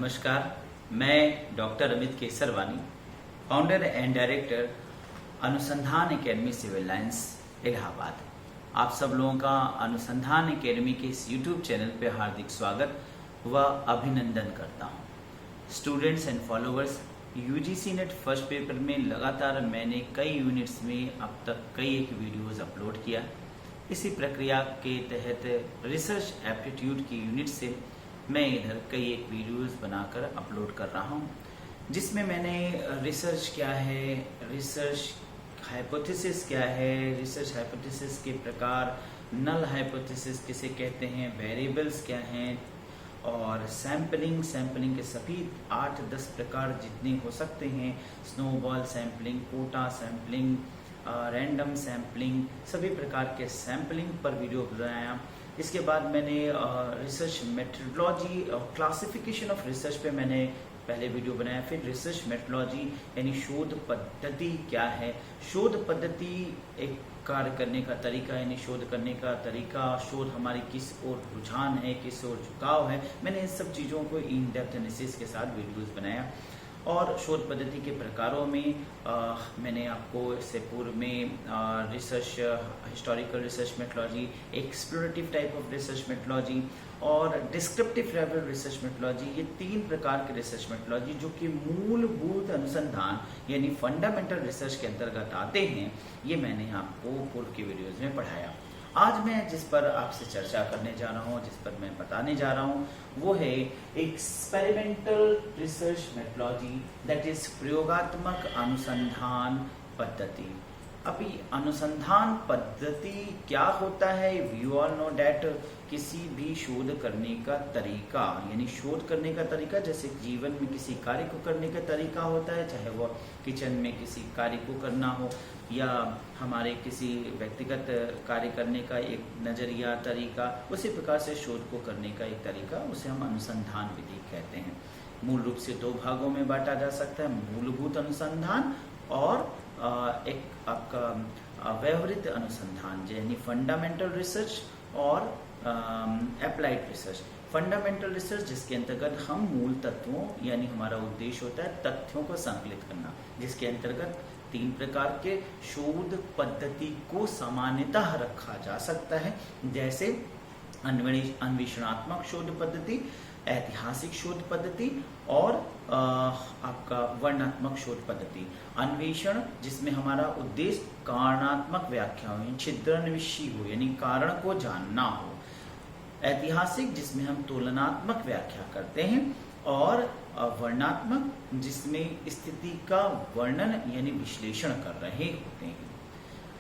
नमस्कार, मैं doctor Amit Kesarwani, founder and director अनुसंधान एकेडमी सिविल लाइंस इलाहाबाद। आप सब लोगों का अनुसंधान एकेडमी के इस यूट्यूब चैनल पे हार्दिक स्वागत व अभिनंदन करता हूँ। Students and followers, UGC net first paper में लगातार मैंने कई यूनिट्स में अब तक कई एक वीडियोस अपलोड किया। इसी प्रक्रिया के तहत रिसर्च एप्टीट्यूड की यूनिट से मैं इधर कई एक वीडियोस बनाकर अपलोड कर रहा हूँ, जिसमें मैंने रिसर्च क्या है, रिसर्च हाइपोथेसिस क्या है, रिसर्च हाइपोथेसिस के प्रकार, नल हाइपोथेसिस किसे कहते हैं, वेरिएबल्स क्या हैं, और सैम्पलिंग के सभी 8-10 प्रकार जितने हो सकते हैं, snowball sampling, quota sampling, random sampling, सभी प्रकार के सैम्पलिंग पर वीडियो बनाया। इसके बाद मैंने रिसर्च मेथडोलॉजी और क्लासिफिकेशन ऑफ रिसर्च पे मैंने पहले वीडियो बनाया। फिर रिसर्च मेथडोलॉजी यानी शोध पद्धति क्या है, शोध पद्धति एक कार्य करने का तरीका यानी शोध करने का तरीका, शोध हमारी किस ओर रुझान है, किस ओर झुकाव है, मैंने इन सब चीज़ों को इन डेप्थ एनालिसिस के साथ वीडियोस बनाया। और शोध पद्धति के प्रकारों में मैंने आपको इससे पूर्व में research, historical research methodology, explorative type of research methodology और डिस्क्रिप्टिव लेवल रिसर्च मेथडोलॉजी, ये 3 प्रकार के रिसर्च मेथडोलॉजी जो कि मूलभूत अनुसंधान यानी फंडामेंटल रिसर्च के अंतर्गत आते हैं, ये मैंने आपको पूर्व की वीडियोज में पढ़ाया। आज मैं जिस पर आपसे चर्चा करने जा रहा हूँ, जिस पर मैं बताने जा रहा हूँ, वो है experimental research methodology, that is प्रयोगात्मक अनुसंधान पद्धति। अभी अनुसंधान पद्धति क्या होता है? वी ऑल नो डैट किसी भी शोध करने का तरीका यानी शोध करने का तरीका, जैसे जीवन में किसी कार्य को करने का तरीका होता है, चाहे वो किचन में किसी कार्य को करना हो या हमारे किसी व्यक्तिगत कार्य करने का एक नज़रिया तरीका, उसी प्रकार से शोध को करने का एक तरीका, उसे हम अनुसंधान विधि कहते हैं। मूल रूप से 2 भागों में बांटा जा सकता है, मूलभूत अनुसंधान और एक आपका व्यवहारिक अनुसंधान यानी फंडामेंटल रिसर्च और एप्लाइड रिसर्च। फंडामेंटल रिसर्च जिसके अंतर्गत हम मूल तत्वों यानी हमारा उद्देश्य होता है तथ्यों को संकलित करना, जिसके अंतर्गत 3 प्रकार के शोध पद्धति को सामान्यतः रखा जा सकता है, जैसे अन्वेषणात्मक शोध पद्धति, ऐतिहासिक शोध पद्धति और आपका वर्णनात्मक शोध पद्धति। अन्वेषण जिसमें हमारा उद्देश्य कारणात्मक व्याख्या हो, छिद्रान्वेषी हो यानी कारण को जानना हो। ऐतिहासिक जिसमें हम तुलनात्मक व्याख्या करते हैं और वर्णनात्मक जिसमें स्थिति का वर्णन यानी विश्लेषण कर रहे होते हैं।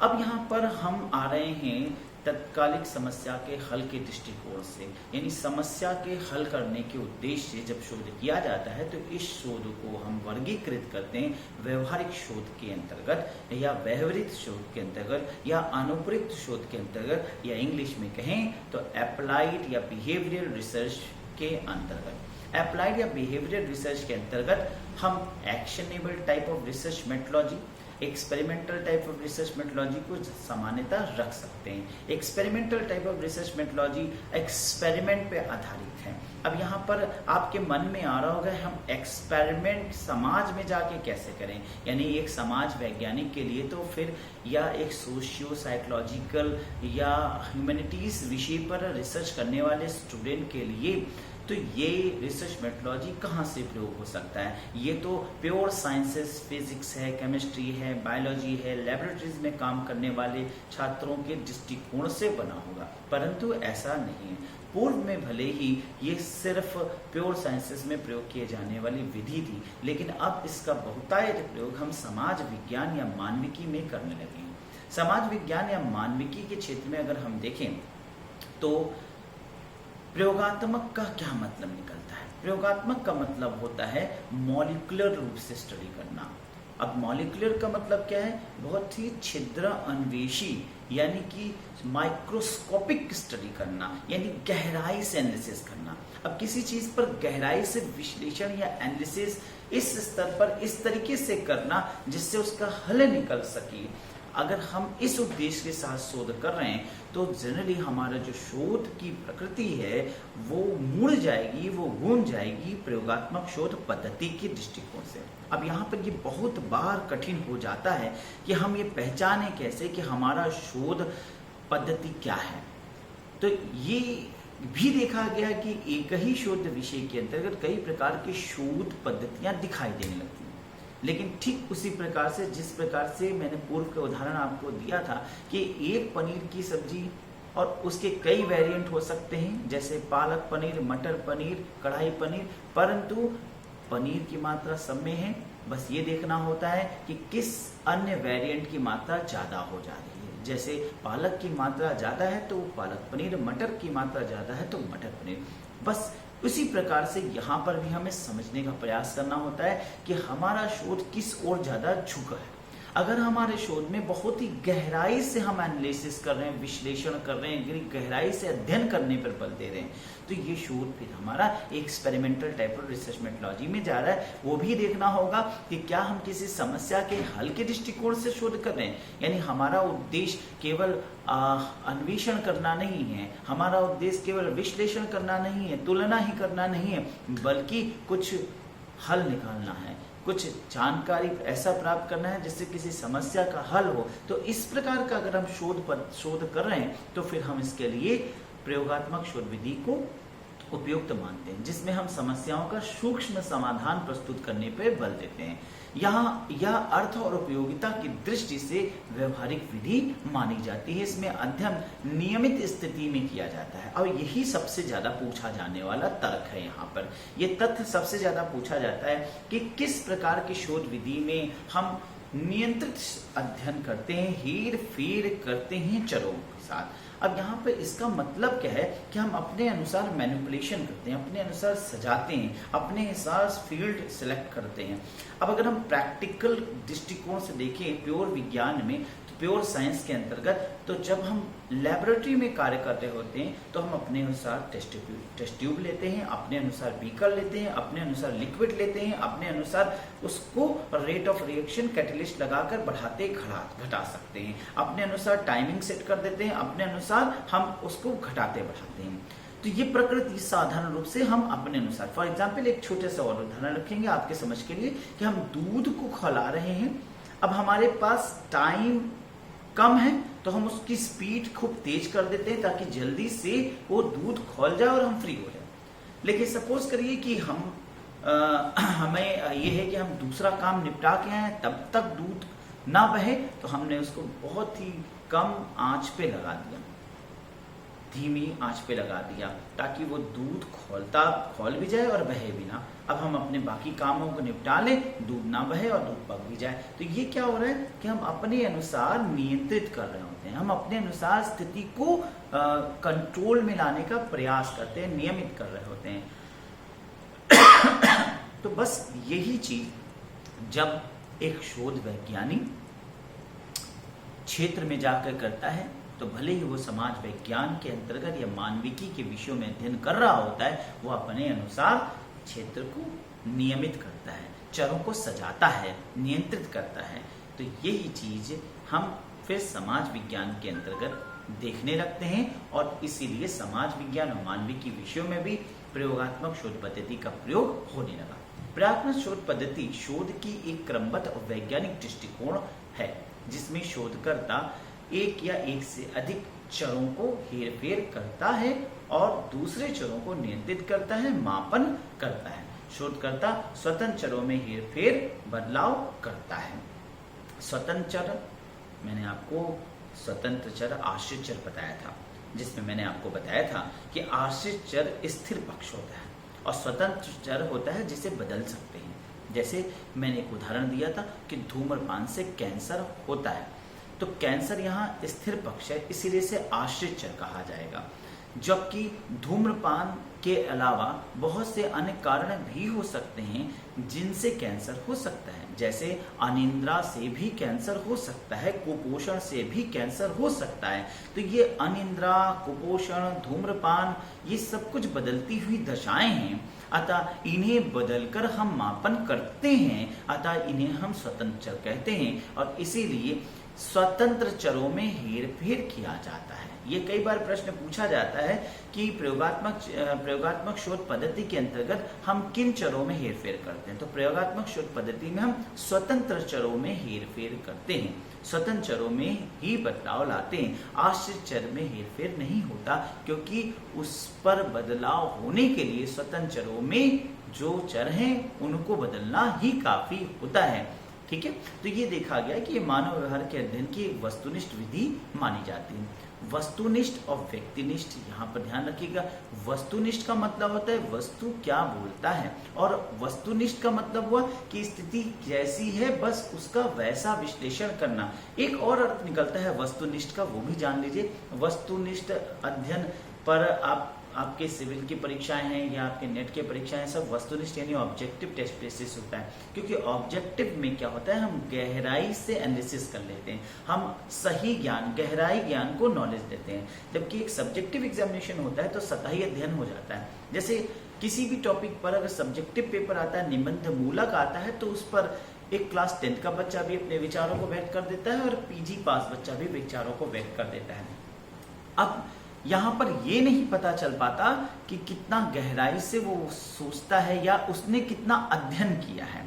अब यहाँ पर हम आ रहे हैं तत्कालिक समस्या के हल के दृष्टिकोण से, यानी समस्या के हल करने के उद्देश्य से जब शोध किया जाता है तो इस शोध को हम वर्गीकृत करते हैं व्यवहारिक शोध के अंतर्गत या व्यवहारिक शोध के अंतर्गत या अनुप्रयुक्त शोध के अंतर्गत, या इंग्लिश में कहें तो अप्लाइड या बिहेवियरल रिसर्च के अंतर्गत। अप्लाइड या बिहेवियरल रिसर्च के अंतर्गत हम actionable type of research methodology, experimental type of research methodology को सामान्यतः रख सकते हैं। Experimental type of research methodology experiment पे आधारित है। अब यहाँ पर आपके मन में आ रहा होगा हम एक्सपेरिमेंट समाज में जाके कैसे करें, यानी एक समाज वैज्ञानिक के लिए तो फिर या एक सोशियो साइकोलॉजिकल या ह्यूमैनिटीज विषय पर रिसर्च करने वाले स्टूडेंट के लिए तो ये रिसर्च मेथडोलॉजी कहाँ से प्रयोग हो सकता है? ये तो प्योर साइंसेस, फिजिक्स है, केमिस्ट्री है, बायोलॉजी है, लैबोरेटरीज में काम करने वाले छात्रों के दृष्टिकोण से बना होगा, परंतु ऐसा नहीं है। पूर्व में भले ही ये सिर्फ प्योर साइंसेस में प्रयोग किए जाने वाली विधि थी, लेकिन अब इसका बहुतायत प्रयोग हम समाज विज्ञान या मानविकी में करने लगे हैं। समाज विज्ञान या मानविकी के क्षेत्र में अगर हम देखें तो प्रयोगात्मक का क्या मतलब निकलता है? प्रयोगात्मक का मतलब होता है मॉलिक्यूलर रूप से स्टडी करना। अब मॉलिक्यूलर का मतलब क्या है? बहुत ही छिद्र अन्वेषी यानी कि माइक्रोस्कोपिक स्टडी करना, यानी गहराई से एनालिसिस करना। अब किसी चीज पर गहराई से विश्लेषण या एनालिसिस इस स्तर पर इस तरीके से करना जिससे उसका हल निकल सके। अगर हम इस उद्देश्य के साथ शोध कर रहे हैं तो जनरली हमारा जो शोध की प्रकृति है वो मुड़ जाएगी, वो गूंज जाएगी प्रयोगात्मक शोध पद्धति के दृष्टिकोण से। अब यहाँ पर ये बहुत बार कठिन हो जाता है कि हम ये पहचाने कैसे कि हमारा शोध पद्धति क्या है। तो ये भी देखा गया कि एक ही शोध विषय के अंतर्गत कई प्रकार की शोध पद्धतियां दिखाई देने लगती हैं। लेकिन ठीक उसी प्रकार से जिस प्रकार से मैंने पूर्व का उदाहरण आपको दिया था कि एक पनीर की सब्जी और उसके कई वेरिएंट हो सकते हैं, जैसे पालक पनीर, मटर पनीर, कढ़ाई पनीर, परंतु पनीर की मात्रा सब में है। बस ये देखना होता है कि किस अन्य वेरिएंट की मात्रा ज़्यादा हो जा रही है। जैसे पालक की मात्रा ज़्यादा है तो पालक पनीर, मटर की मात्रा ज़्यादा है तो मटर पनीर। बस उसी प्रकार से यहाँ पर भी हमें समझने का प्रयास करना होता है कि हमारा शोध किस ओर ज़्यादा झुका है। अगर हमारे शोध में बहुत ही गहराई से हम एनालिसिस कर रहे हैं, विश्लेषण कर रहे हैं, गहराई से अध्ययन करने पर बल दे रहे हैं, तो ये शोध फिर हमारा experimental type of research methodology में जा रहा है। वो भी देखना होगा कि क्या हम किसी समस्या के हल के दृष्टिकोण से शोध कर रहे हैं, यानी हमारा उद्देश्य केवल अन्वेषण करना नहीं है, हमारा उद्देश्य केवल विश्लेषण करना नहीं है, तुलना ही करना नहीं है, बल्कि कुछ हल निकालना है, कुछ जानकारी ऐसा प्राप्त करना है जिससे किसी समस्या का हल हो। तो इस प्रकार का अगर हम शोध कर रहे हैं तो फिर हम इसके लिए प्रयोगात्मक शोध विधि को उपयुक्त मानते हैं, जिसमें हम समस्याओं का सूक्ष्म समाधान प्रस्तुत करने पर बल देते हैं। यहाँ यह अर्थ और उपयोगिता की दृष्टि से व्यवहारिक विधि मानी जाती है। इसमें अध्ययन नियमित स्थिति में किया जाता है और यही सबसे ज्यादा पूछा जाने वाला तर्क है। यहाँ पर यह तथ्य सबसे ज्यादा पूछा जाता है कि किस प्रकार की शोध विधि में हम नियंत्रित अध्ययन करते हैं, हेर फेर करते हैं चरों के साथ। अब यहाँ पे इसका मतलब क्या है कि हम अपने अनुसार मैनिपुलेशन करते हैं, अपने अनुसार सजाते हैं, अपने अनुसार फील्ड सेलेक्ट करते हैं। अब अगर हम प्रैक्टिकल दृष्टिकोण से देखें प्योर विज्ञान में, तो प्योर साइंस के अंतर्गत, तो जब हम लेबोरेटरी में कार्य कर रहे होते हैं तो हम अपने अनुसार टेस्ट ट्यूब लेते हैं, अपने अनुसार बीकर लेते हैं, अपने अनुसार लिक्विड लेते हैं, अपने अनुसार उसको रेट ऑफ रिएक्शन कैटलिस्ट लगाकर बढ़ाते घटा सकते हैं, अपने अनुसार टाइमिंग सेट कर देते हैं, अपने अनुसार हम उसको घटाते बढ़ाते हैं। तो ये प्रकृति साधारण रूप से हम अपने अनुसार, फॉर एग्जाम्पल एक छोटे सा और उदाहरण रखेंगे आपके समझ के लिए कि हम दूध को खौला रहे हैं। अब हमारे पास टाइम कम है तो हम उसकी स्पीड खूब तेज कर देते हैं ताकि जल्दी से वो दूध खौल जाए और हम फ्री हो जाए। लेकिन सपोज करिए कि हमें ये है कि हम दूसरा काम निपटा के आए, तब तक दूध ना बहे, तो हमने उसको बहुत ही कम आंच पे लगा दिया, धीमी आंच पे लगा दिया ताकि वो दूध खौल भी जाए और बहे भी ना। अब हम अपने बाकी कामों को निपटा लें, दूध ना बहे और दूध पक भी जाए। तो ये क्या हो रहा है कि हम अपने अनुसार नियंत्रित कर रहे होते हैं, हम अपने अनुसार स्थिति को कंट्रोल में लाने का प्रयास करते हैं, नियमित कर रहे होते हैं। तो बस यही चीज जब एक शोध वैज्ञानिक क्षेत्र में जाकर करता है तो भले ही वो समाज विज्ञान के अंतर्गत या मानविकी के विषयों में अध्ययन कर रहा होता है, वो अपने अनुसार क्षेत्र को नियमित करता है, चरों को सजाता है, नियंत्रित करता है। तो यही चीज हम फिर समाज विज्ञान के अंतर्गत देखने लगते हैं और इसीलिए समाज विज्ञान और मानविकी विषयों में भी प्रयोगात्मक शोध पद्धति का प्रयोग होने लगा। प्रयोगात्मक शोध पद्धति शोध की एक क्रमबद्ध और वैज्ञानिक दृष्टिकोण है जिसमें शोधकर्ता एक या एक से अधिक चरों को हेरफेर करता है और दूसरे चरों को नियंत्रित करता है, मापन करता है। शोधकर्ता स्वतंत्र चरों में हेरफेर बदलाव करता है। स्वतंत्र चर, मैंने आपको स्वतंत्र चर, आश्रित चर बताया था, जिसमें मैंने आपको बताया था कि आश्रित चर स्थिर पक्ष होता है और स्वतंत्र चर होता है जिसे बदल सकते हैं। जैसे मैंने एक उदाहरण दिया था कि धूम्रपान से कैंसर होता है, तो कैंसर यहाँ स्थिर पक्ष है, इसीलिए से आश्रित चर कहा जाएगा। जबकि धूम्रपान के अलावा बहुत से अन्य कारण भी हो सकते हैं जिनसे कैंसर हो सकता है, जैसे अनिद्रा से भी कैंसर हो सकता है, कुपोषण से भी कैंसर हो सकता है। तो ये अनिद्रा, कुपोषण, धूम्रपान, ये सब कुछ बदलती हुई दशाएं हैं, अतः इन्हें बदलकर हम मापन करते हैं, अतः इन्हें हम स्वतंत्र चर कहते हैं। और इसीलिए स्वतंत्र चरों में हेरफेर किया जाता है। ये कई बार प्रश्न पूछा जाता है कि प्रयोगात्मक शोध पद्धति के अंतर्गत हम किन चरों में हेरफेर करते हैं। तो प्रयोगात्मक शोध पद्धति में हम स्वतंत्र चरों में हेरफेर करते हैं, स्वतंत्र चरों में ही बदलाव लाते हैं। आश्रित चर में हेरफेर नहीं होता, क्योंकि उस पर बदलाव होने के लिए स्वतंत्र चरों में जो चर हैं उनको बदलना ही काफी होता है। ठीक है, तो ये देखा गया कि ये मानव व्यवहार के अध्ययन की एक वस्तुनिष्ठ विधि मानी जाती है। वस्तुनिष्ठ और व्यक्तिनिष्ठ, यहाँ पर ध्यान रखिएगा। वस्तुनिष्ठ का मतलब होता है वस्तु क्या बोलता है, और वस्तुनिष्ठ का मतलब हुआ कि स्थिति जैसी है बस उसका वैसा विश्लेषण करना। एक और अर्थ निकलता है वस्तुनिष्ठ का, वो भी जान लीजिए। वस्तुनिष्ठ अध्ययन पर आपके सिविल की परीक्षाएं हैं या आपके नेट की परीक्षाएं, सब वस्तुनिष्ठ यानी ऑब्जेक्टिव टेस्ट बेसिस होता है। क्योंकि ऑब्जेक्टिव में क्या होता है, हम गहराई से एनालिसिस कर लेते हैं, हम सही ज्ञान, गहराई ज्ञान को नॉलेज देते हैं। जबकि एक सब्जेक्टिव एग्जामिनेशन होता है तो सतही अध्ययन हो जाता है। जैसे किसी भी टॉपिक पर अगर सब्जेक्टिव पेपर आता है, निबंध मूलक आता है, तो उस पर एक क्लास 10 का बच्चा भी अपने विचारों को व्यक्त कर देता है और पीजी पास बच्चा भी विचारों को व्यक्त कर देता है। अब यहाँ पर ये नहीं पता चल पाता कि कितना गहराई से वो सोचता है या उसने कितना अध्ययन किया है।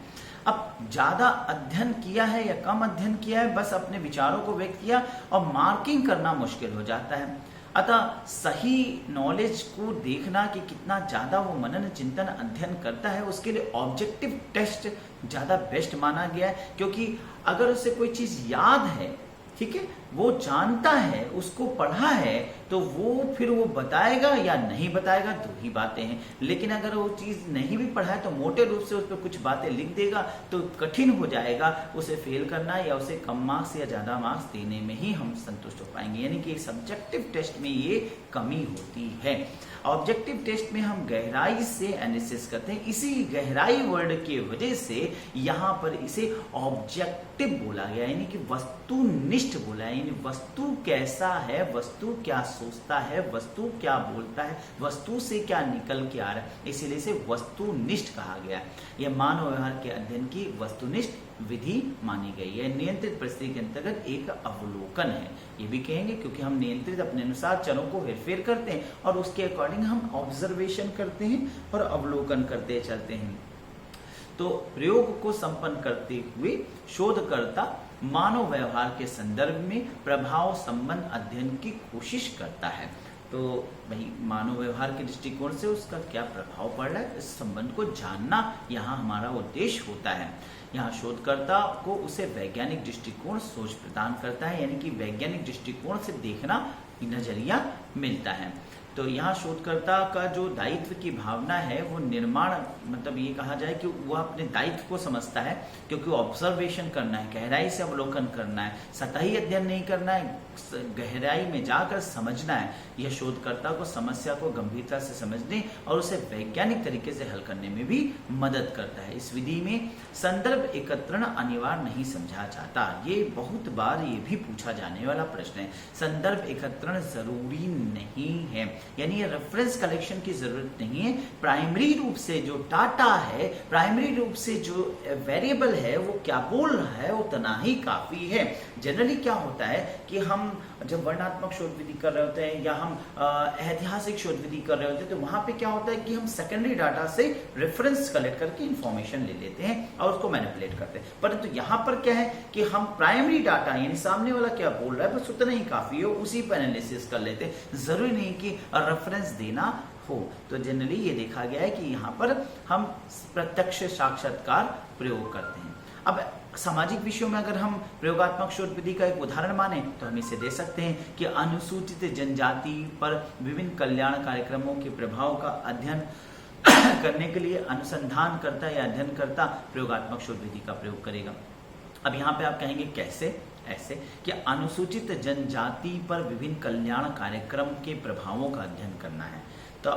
अब ज्यादा अध्ययन किया है या कम अध्ययन किया है, बस अपने विचारों को व्यक्त किया और मार्किंग करना मुश्किल हो जाता है। अतः सही नॉलेज को देखना कि कितना ज्यादा वो मनन चिंतन अध्ययन करता है, उसके लिए ऑब्जेक्टिव टेस्ट ज्यादा बेस्ट माना गया है। क्योंकि अगर उसे कोई चीज याद है, ठीक है, वो जानता है, उसको पढ़ा है, तो वो फिर वो बताएगा या नहीं बताएगा, दो ही बातें हैं। लेकिन अगर वो चीज नहीं भी पढ़ा है तो मोटे रूप से उस पर कुछ बातें लिख देगा तो कठिन हो जाएगा उसे फेल करना या उसे कम मार्क्स या ज्यादा मार्क्स देने में ही हम संतुष्ट हो पाएंगे। यानी कि सब्जेक्टिव टेस्ट में ये कमी होती है। ऑब्जेक्टिव टेस्ट में हम गहराई से एनालिसिस करते हैं, इसी गहराई वर्ड की वजह से यहाँ पर इसे ऑब्जेक्टिव बोला गया, यानी कि वस्तुनिष्ठ बोला है। यानी वस्तु कैसा है, वस्तु क्या सोचता है, वस्तु क्या बोलता है, वस्तु से क्या निकल के आ रहा है, इसीलिए इसे वस्तुनिष्ठ कहा गया। यह मानव व्यवहार के अध्ययन की वस्तुनिष्ठ विधि मानी गई है। नियंत्रित परिस्थिति के अंतर्गत एक अवलोकन है, ये भी कहेंगे, क्योंकि हम नियंत्रित अपने अनुसार चरों को हेरफेर करते हैं और उसके अकॉर्डिंग हम ऑब्जर्वेशन करते हैं और अवलोकन करते चलते हैं। तो प्रयोग को संपन्न करते हुए शोधकर्ता मानव व्यवहार के संदर्भ में प्रभाव संबंध अध्ययन की कोशिश करता है। तो भाई मानव व्यवहार के दृष्टिकोण से उसका क्या प्रभाव पड़ रहा है, इस संबंध को जानना यहाँ हमारा उद्देश्य होता है। यहाँ शोधकर्ता को उसे वैज्ञानिक दृष्टिकोण सोच प्रदान करता है, यानी कि वैज्ञानिक दृष्टिकोण से देखना नजरिया मिलता है। तो यहाँ शोधकर्ता का जो दायित्व की भावना है वो निर्माण, मतलब ये कहा जाए कि वह अपने दायित्व को समझता है, क्योंकि ऑब्जर्वेशन करना है, गहराई से अवलोकन करना है, सतही अध्ययन नहीं करना है, गहराई में जाकर समझना है। यह शोधकर्ता को समस्या को गंभीरता से समझने और उसे वैज्ञानिक तरीके से हल करने में भी मदद करता है। इस विधि में संदर्भ एकत्रण अनिवार्य नहीं समझा जाता। ये बहुत बार ये भी पूछा जाने वाला प्रश्न है। संदर्भ एकत्रण जरूरी नहीं है, यानी ये रेफरेंस कलेक्शन की जरूरत नहीं है। प्राइमरी रूप से जो डाटा है, प्राइमरी रूप से जो वेरिएबल है वो क्या बोल रहा है उतना ही काफी है। जनरली क्या होता है कि हम जब वर्णनात्मक शोध विधि कर रहे होते हैं या हम ऐतिहासिक शोध विधि कर रहे होते हैं, तो वहां पे क्या होता है कि हम सेकेंडरी डाटा से रेफरेंस कलेक्ट करके इंफॉर्मेशन ले लेते हैं और उसको मैनिपुलेट करते हैं। परंतु यहाँ पर क्या है कि हम प्राइमरी डाटा यानी सामने वाला क्या बोल रहा है बस उतना ही काफी हो, उसी पर एनालिसिस कर लेते हैं, जरूरी नहीं कि रेफरेंस देना हो। तो जनरली ये देखा गया है कि यहाँ पर हम प्रत्यक्ष साक्षात्कार प्रयोग करते हैं। अब सामाजिक विषयों में अगर हम प्रयोगात्मक शोध विधि का एक उदाहरण माने तो हम इसे दे सकते हैं कि अनुसूचित जनजाति पर विभिन्न कल्याण कार्यक्रमों के प्रभाव का अध्ययन करने के लिए अनुसंधानकर्ता या अध्ययनकर्ता प्रयोगात्मक शोध विधि का प्रयोग करेगा। अब यहाँ पे आप कहेंगे कैसे? ऐसे कि अनुसूचित जनजाति पर विभिन्न कल्याण कार्यक्रम के प्रभावों का अध्ययन करना है। तो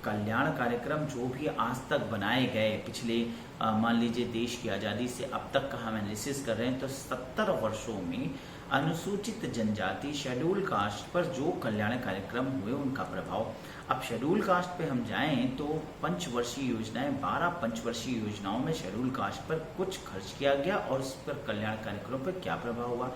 कल्याण कार्यक्रम जो भी आज तक बनाए गए पिछले मान लीजिए देश की आज़ादी से अब तक का हम एनालिसिस कर रहे हैं, तो 70 वर्षों में अनुसूचित जनजाति शेड्यूल कास्ट पर जो कल्याण कार्यक्रम हुए उनका प्रभाव। अब शेड्यूल कास्ट पे हम जाएं तो पंचवर्षीय योजनाएं, 12 पंचवर्षीय योजनाओं में शेड्यूल कास्ट पर कुछ खर्च किया गया और उस पर कल्याण कार्यक्रमों पर क्या प्रभाव हुआ।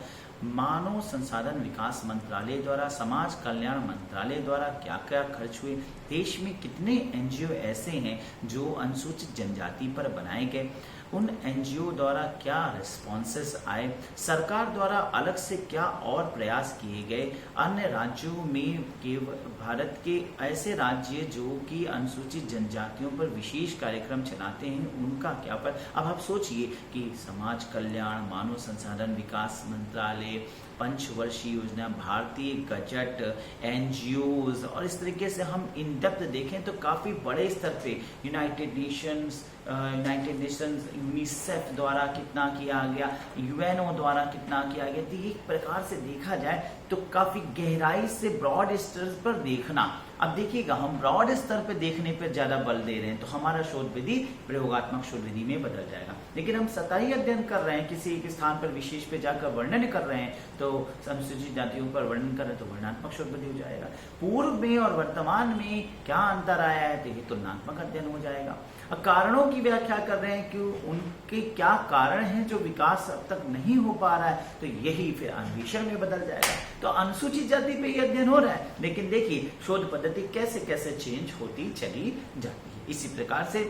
मानव संसाधन विकास मंत्रालय द्वारा, समाज कल्याण मंत्रालय द्वारा क्या क्या खर्च हुए, देश में कितने एनजीओ ऐसे हैं जो अनुसूचित जनजाति पर बनाए गए, उन एनजीओ द्वारा क्या रिस्पॉन्सेस आए, सरकार द्वारा अलग से क्या और प्रयास किए गए, अन्य राज्यों में भारत के ऐसे राज्य जो कि अनुसूचित जनजातियों पर विशेष कार्यक्रम चलाते हैं उनका क्या पर। अब आप सोचिए कि समाज कल्याण, मानव संसाधन विकास मंत्रालय, पंचवर्षीय योजना, भारतीय गजट, एनजीओज, और इस तरीके से हम इन डेप्थ देखें तो काफ़ी बड़े स्तर पे यूनाइटेड नेशंस, यूनिसेफ द्वारा कितना किया गया, यूएनओ द्वारा कितना किया गया। तो एक प्रकार से देखा जाए तो काफ़ी गहराई से ब्रॉड स्तर पर देखना। अब देखिएगा, हम ब्रॉड स्तर पर देखने पर ज़्यादा बल दे रहे हैं तो हमारा शोध विधि प्रयोगात्मक शोध विधि में बदल जाएगा। लेकिन हम सतही अध्ययन कर रहे हैं, किसी एक स्थान पर विशेष पे जाकर वर्णन कर रहे हैं तो अनुसूचित जातियों पर वर्णन कर रहे हैं तो वर्णनात्मक शोध विधि हो जाएगा। पूर्व में और वर्तमान में क्या अंतर आया है तो ये तुलनात्मक अध्ययन हो जाएगा। अब कारणों की व्याख्या कर रहे हैं कि उनके क्या कारण हैं जो विकास अब तक नहीं हो पा रहा है तो यही फिर अन्वेषण में बदल जाएगा। तो अनुसूचित जाति पे ये अध्ययन हो रहा है, लेकिन देखिए शोध पद्धति कैसे कैसे चेंज होती चली जाती है। इसी प्रकार से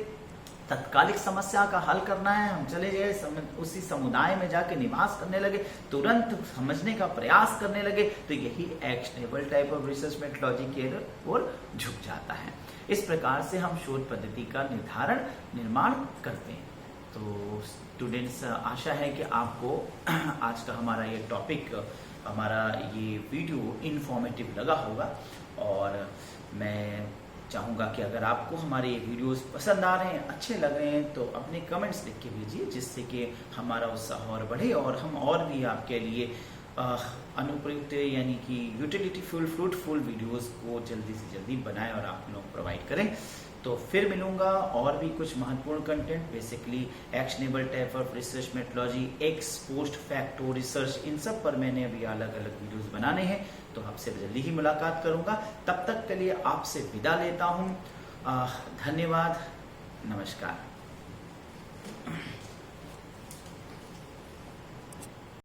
तत्कालिक समस्या का हल करना है, हम चले गए उसी समुदाय में जाके निवास करने लगे, तुरंत समझने का प्रयास करने लगे, तो यही actionable type of research methodology की ओर झुक जाता है। इस प्रकार से हम शोध पद्धति का निर्माण करते हैं। तो स्टूडेंट्स, आशा है कि आपको आज का हमारा ये टॉपिक, हमारा ये वीडियो इन्फॉर्मेटिव लगा होगा, और मैं चाहूँगा कि अगर आपको हमारे ये वीडियोस पसंद आ रहे हैं, अच्छे लग रहे हैं, तो अपने कमेंट्स लिख के भेजिए, जिससे कि हमारा उत्साह और बढ़े और हम और भी आपके लिए अनुप्रयुक्त यानी कि यूटिलिटीफुल, फ्रूटफुल वीडियोस को जल्दी से जल्दी बनाएं और आप लोग प्रोवाइड करें। तो फिर मिलूंगा और भी कुछ महत्वपूर्ण content, basically actionable type of research methodology, ex post facto research, इन सब पर मैंने अभी अलग अलग वीडियोस बनाने हैं। तो आपसे जल्दी ही मुलाकात करूंगा। तब तक के लिए आपसे विदा लेता हूं। धन्यवाद, नमस्कार।